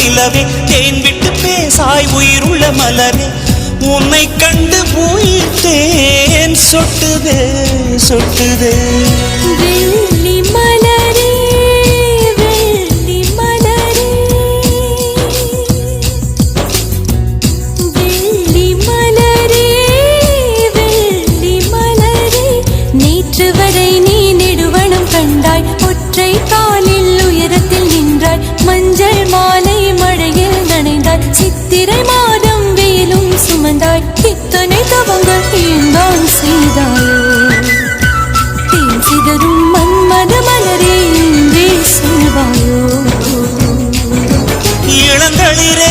நிலவே தேன் விட்டு பேசாய் உயிருள்ள மலரே உன்னை கண்டு உயிர் தேன் சொட்டுதே சொட்டுதே வெள்ளி மலரே வெள்ளி மலரே வெள்ளி மலரே வெள்ளி மலரே நேற்று வரை நீ நெடுவனம் கண்டாய் ஒற்றை காலில் உயரத்தில் நின்றாய் மஞ்சள் மாலை மழையில் நனைந்தாய் சித்திரை மாதம் வெயிலும் சுமந்தாய் இத்தனை தவங்கள் ஏந்தான் செய்தாயோ தேன் சிதறும் மன்மத மலரே இன்றே சொல்வாயோ இளங்களிரே